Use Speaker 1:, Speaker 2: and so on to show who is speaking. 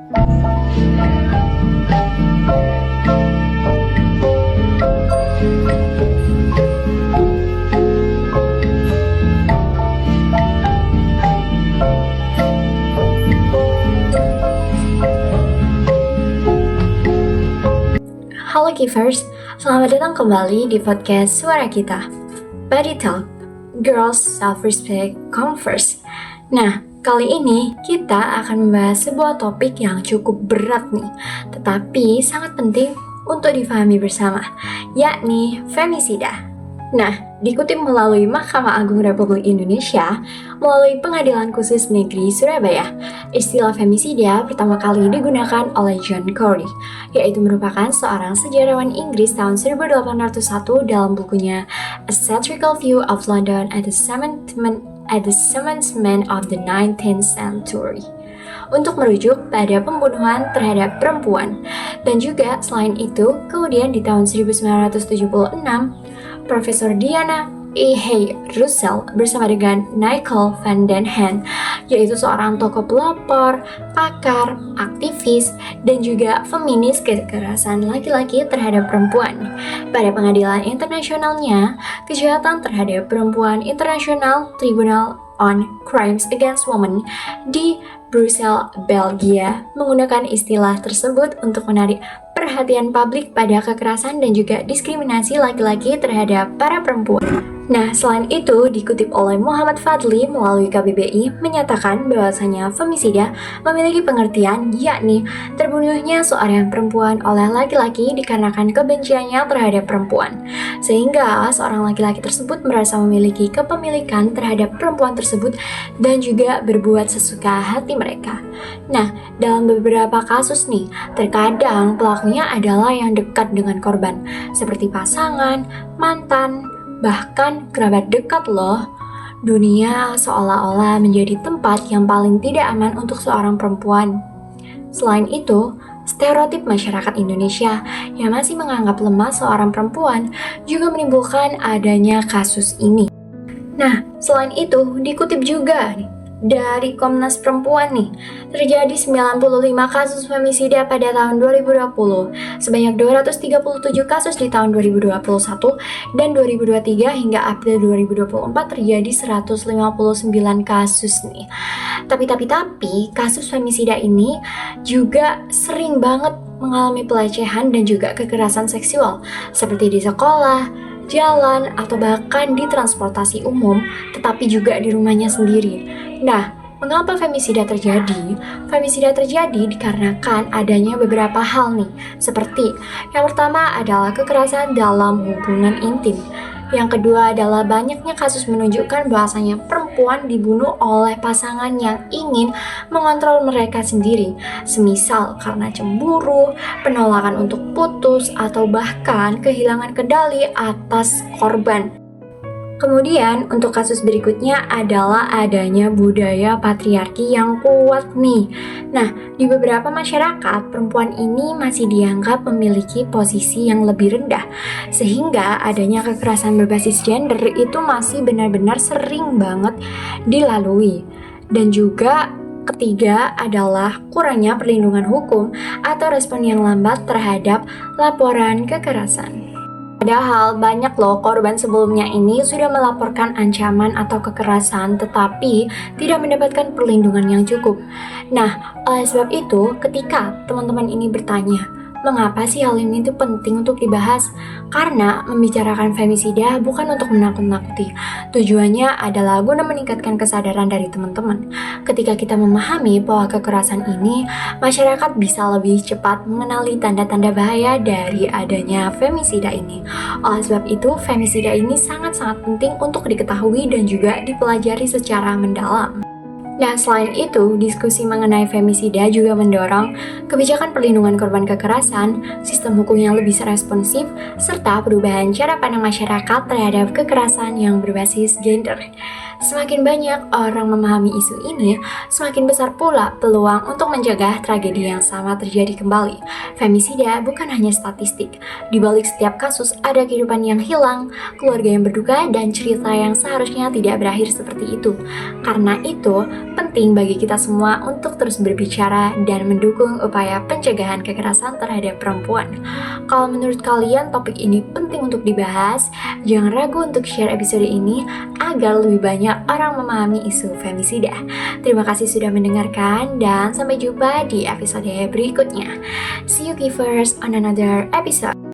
Speaker 1: Halo Givers, selamat datang kembali di podcast Suara Kita. Body Talk, Girls Self-Respect Come First. Nah, kali ini kita akan membahas sebuah topik yang cukup berat nih, tetapi sangat penting untuk difahami bersama, yakni femisida. Nah, dikutip melalui Mahkamah Agung Republik Indonesia melalui Pengadilan Khusus Negeri Surabaya, istilah femisida pertama kali digunakan oleh John Corey, yaitu merupakan seorang sejarawan Inggris tahun 1801 dalam bukunya A Satirical View of London at the Commencement of the 19th Century, untuk merujuk pada pembunuhan terhadap perempuan. Dan juga selain itu, kemudian di tahun 1976, Profesor Diana E. Hay Russell bersama dengan Nicole van den Haan, yaitu seorang tokoh pelopor, pakar, aktivis, dan juga feminis kekerasan laki-laki terhadap perempuan. Pada pengadilan internasionalnya, kejahatan terhadap perempuan International Tribunal on Crimes Against Women di Brussels, Belgia, menggunakan istilah tersebut untuk menarik perhatian publik pada kekerasan dan juga diskriminasi laki-laki terhadap para perempuan. Nah, selain itu, dikutip oleh Muhammad Fadli melalui KBBI menyatakan bahwasanya femisida memiliki pengertian, yakni terbunuhnya seorang perempuan oleh laki-laki dikarenakan kebenciannya terhadap perempuan, sehingga seorang laki-laki tersebut merasa memiliki kepemilikan terhadap perempuan tersebut dan juga berbuat sesuka hati mereka. Nah, dalam beberapa kasus nih, terkadang pelakunya adalah yang dekat dengan korban, seperti pasangan, mantan, bahkan kerabat dekat loh. Dunia seolah-olah menjadi tempat yang paling tidak aman untuk seorang perempuan. Selain itu, stereotip masyarakat Indonesia yang masih menganggap lemah seorang perempuan juga menimbulkan adanya kasus ini. Nah, selain itu, dikutip juga dari Komnas Perempuan nih, terjadi 95 kasus femisida pada tahun 2020, sebanyak 237 kasus di tahun 2021, dan 2023 hingga April 2024 terjadi 159 kasus nih. Tapi, kasus femisida ini juga sering banget mengalami pelecehan dan juga kekerasan seksual, seperti di sekolah, jalan, atau bahkan di transportasi umum, tetapi juga di rumahnya sendiri. Nah, mengapa femisida terjadi? Femisida terjadi dikarenakan adanya beberapa hal nih, seperti yang pertama adalah kekerasan dalam hubungan intim. Yang kedua adalah banyaknya kasus menunjukkan bahwasanya perempuan dibunuh oleh pasangan yang ingin mengontrol mereka sendiri, semisal karena cemburu, penolakan untuk putus, atau bahkan kehilangan kendali atas korban. Kemudian untuk kasus berikutnya adalah adanya budaya patriarki yang kuat nih. Nah, di beberapa masyarakat perempuan ini masih dianggap memiliki posisi yang lebih rendah, sehingga adanya kekerasan berbasis gender itu masih benar-benar sering banget dilalui. Dan juga ketiga adalah kurangnya perlindungan hukum atau respon yang lambat terhadap laporan kekerasan. Padahal banyak loh korban sebelumnya ini sudah melaporkan ancaman atau kekerasan tetapi tidak mendapatkan perlindungan yang cukup. Nah, oleh sebab itu ketika teman-teman ini bertanya, mengapa sih hal ini itu penting untuk dibahas? Karena membicarakan femisida bukan untuk menakut-nakuti. Tujuannya adalah guna meningkatkan kesadaran dari teman-teman. Ketika kita memahami bahwa kekerasan ini, masyarakat bisa lebih cepat mengenali tanda-tanda bahaya dari adanya femisida ini. Oleh sebab itu, femisida ini sangat-sangat penting untuk diketahui dan juga dipelajari secara mendalam. Nah, selain itu, diskusi mengenai femisida juga mendorong kebijakan perlindungan korban kekerasan, sistem hukum yang lebih responsif, serta perubahan cara pandang masyarakat terhadap kekerasan yang berbasis gender. Semakin banyak orang memahami isu ini, semakin besar pula peluang untuk mencegah tragedi yang sama terjadi kembali. Femisida bukan hanya statistik. Di balik setiap kasus ada kehidupan yang hilang, keluarga yang berduka, dan cerita yang seharusnya tidak berakhir seperti itu. Karena itu, penting bagi kita semua untuk terus berbicara dan mendukung upaya pencegahan kekerasan terhadap perempuan. Kalau menurut kalian topik ini penting untuk dibahas, jangan ragu untuk share episode ini agar lebih banyak orang memahami isu femisida. Terima kasih sudah mendengarkan dan sampai jumpa di episode berikutnya. See you givers on another episode.